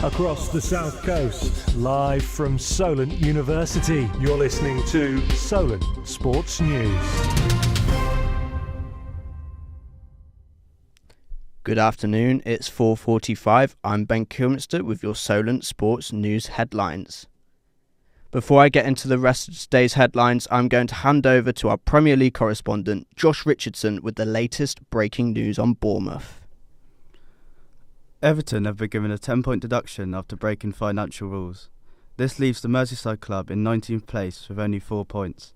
Across the South Coast, live from Solent University, you're listening to Solent Sports News. Good afternoon, it's 4:45. I'm Ben Kilminster with your Solent Sports News headlines. Before I get into the rest of today's headlines, I'm going to hand over to our Premier League correspondent, Josh Richardson, with the latest breaking news on Bournemouth. Everton have been given a 10-point deduction after breaking financial rules. This leaves the Merseyside club in 19th place with only 4 points.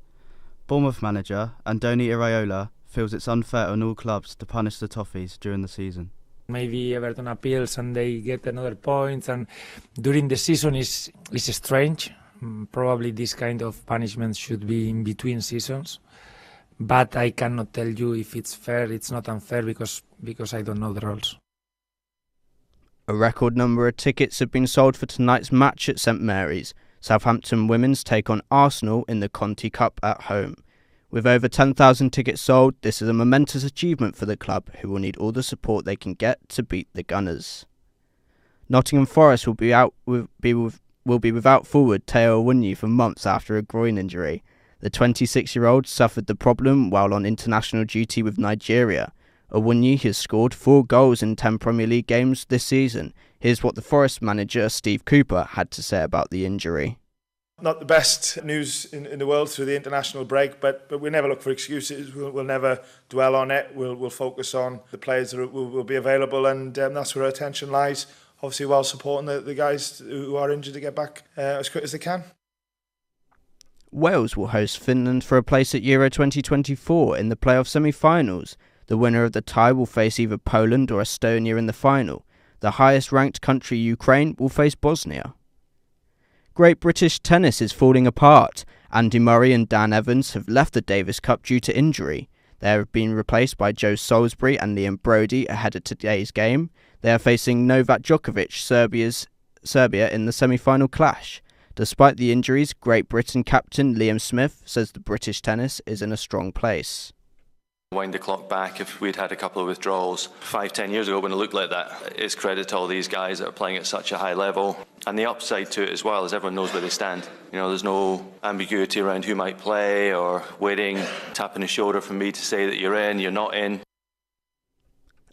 Bournemouth manager Andoni Iraola feels it's unfair on all clubs to punish the Toffees during the season. Maybe Everton appeals and they get another point, and during the season is strange. Probably this kind of punishment should be in between seasons, but I cannot tell you if it's fair. It's not unfair because I don't know the rules. A record number of tickets have been sold for tonight's match at St Mary's. Southampton women's take on Arsenal in the Conti Cup at home. With over 10,000 tickets sold, this is a momentous achievement for the club, who will need all the support they can get to beat the Gunners. Nottingham Forest will be without forward Teo Awoniyi for months after a groin injury. The 26-year-old suffered the problem while on international duty with Nigeria. Awoniyi has scored 4 goals in 10 Premier League games this season. Here's what the Forest manager Steve Cooper had to say about the injury. Not the best news in the world through the international break, but we never look for excuses. We'll never dwell on it. We'll focus on the players that will be available, and that's where our attention lies. Obviously, while supporting the guys who are injured to get back as quick as they can. Wales will host Finland for a place at Euro 2024 in the playoff semi-finals. The winner of the tie will face either Poland or Estonia in the final. The highest-ranked country, Ukraine, will face Bosnia. Great British tennis is falling apart. Andy Murray and Dan Evans have left the Davis Cup due to injury. They have been replaced by Joe Salisbury and Liam Brody ahead of today's game. They are facing Novak Djokovic, Serbia, in the semi-final clash. Despite the injuries, Great Britain captain Liam Smith says the British tennis is in a strong place. Wind the clock back, if we'd had a couple of withdrawals 5-10 years ago when it looked like that, it's credit to all these guys that are playing at such a high level. And the upside to it as well is everyone knows where they stand. You know, there's no ambiguity around who might play or waiting, tapping the shoulder for me to say that you're in, you're not in.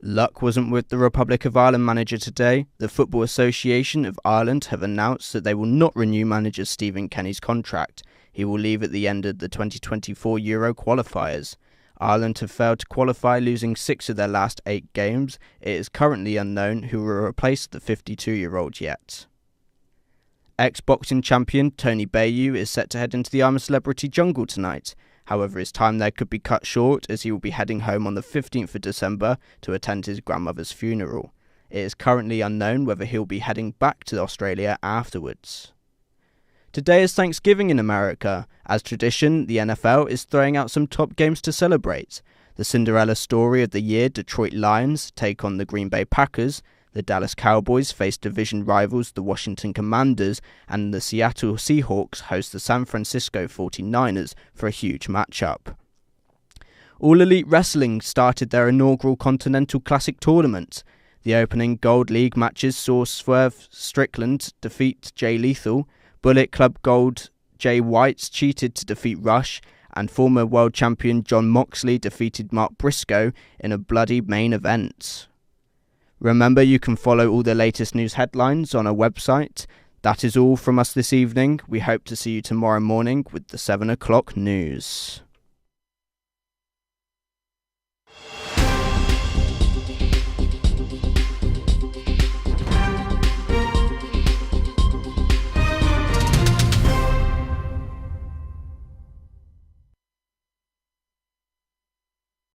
Luck wasn't with the Republic of Ireland manager today. The Football Association of Ireland have announced that they will not renew manager Stephen Kenny's contract. He will leave at the end of the 2024 Euro qualifiers. Ireland have failed to qualify, losing 6 of their last 8 games. It is currently unknown who will replace the 52-year-old yet. Ex-boxing champion Tony Bellew is set to head into the I'm a Celebrity jungle tonight. However, his time there could be cut short as he will be heading home on the 15th of December to attend his grandmother's funeral. It is currently unknown whether he'll be heading back to Australia afterwards. Today is Thanksgiving in America. As tradition, the NFL is throwing out some top games to celebrate. The Cinderella story of the year, Detroit Lions take on the Green Bay Packers. The Dallas Cowboys face division rivals the Washington Commanders, and the Seattle Seahawks host the San Francisco 49ers for a huge matchup. All Elite Wrestling started their inaugural Continental Classic tournament. The opening Gold League matches saw Swerve Strickland defeat Jay Lethal. Bullet Club Gold Jay White cheated to defeat Rush, and former world champion John Moxley defeated Mark Briscoe in a bloody main event. Remember, you can follow all the latest news headlines on our website. That is all from us this evening. We hope to see you tomorrow morning with the 7 o'clock news.